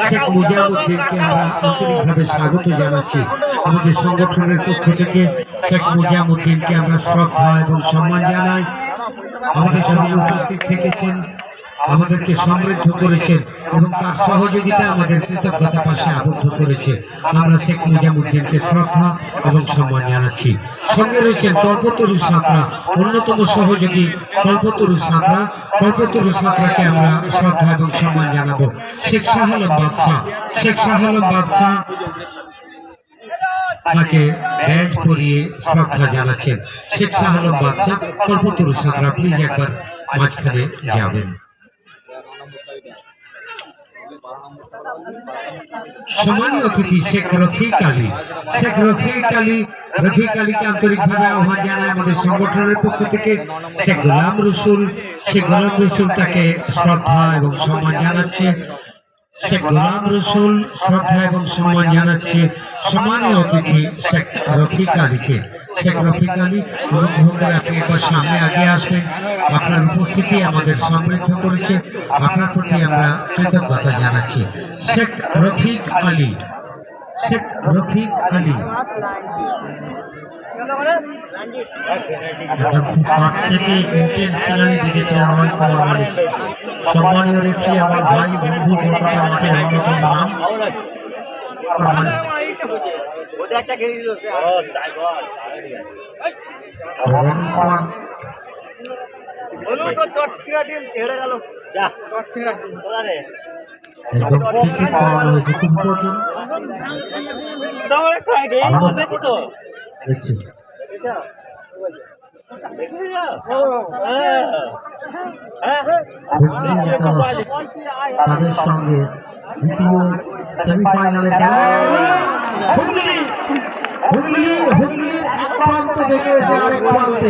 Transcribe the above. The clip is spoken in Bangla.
শেখ মুজিবুদ্দিনকে আমরা আন্তরিকভাবে স্বাগত জানাচ্ছি। আমাদের সংগঠনের পক্ষ থেকে শেখ মুজিবুদ্দিনকে আমরা শ্রদ্ধা এবং সম্মান জানাই। আমাদের সঙ্গে উপস্থিত থেকেছেন, আমাদেরকে সমৃদ্ধ করেছেন এবং তার সহযোগিতা আমাদের কৃতজ্ঞতা পাশে আবদ্ধ করেছে। আমরা শেখ মুজিবুদ্দিনকে শ্রদ্ধা এবং সম্মান জানাচ্ছি। সঙ্গে রয়েছেন কল্পতরু সাঁতরা, অন্যতম সহযোগী কল্পতরু সাঁতরা। কল্পতরু সাঁতরাকে আমরা শ্রদ্ধা এবং সম্মান জানাবো। শেখ শাহ আলম বাদশাহ, শেখ শাহ আলম বাদশাহ তাকে ব্যাজ পরিয়ে শ্রদ্ধা জানাচ্ছেন। শেখ শাহ আলম বাদশাহ, কল্পতরু সাঁতরা প্লিজ একবার মাঝখানে যাবেন। সম্মানীয় অতিথি শেখ রফিক আলী, শেখ রফিক আলীকে আন্তরিকভাবে আহ্বান জানায় আমাদের সংগঠনের পক্ষ থেকে। শেখ গোলাম রসুল তাকে শ্রদ্ধা এবং সম্মান জানাচ্ছে। শেখ গোলাম রসুল শ্রদ্ধা এবং সম্মান জানাচ্ছে সম্মানীয় অতিথি শেখ রফিক আলীকে। শেখ রফিক আলী, অনুগ্রহ করে আপনি একবার সামনে আগে আসবেন। আপনার উপস্থিতি আমাদের সমৃদ্ধ করেছে, আপনার প্রতি আমরা কৃতজ্ঞতা জানাচ্ছি। শেখ রফিক আলী, শেখ রফিক আলী পাশ থেকে ইন্টেনশনালি দিয়েছিলেন অনেক কুমার মালিক। সম্মানীয় রেফারি আমার ভাই বন্ধু কলকাতা মাঠের অন্যতম নাম তাদের সঙ্গে দ্বিতীয় সেমিফাইনালে হুগলি এক প্রান্ত থেকে এসে আরেক প্রান্তে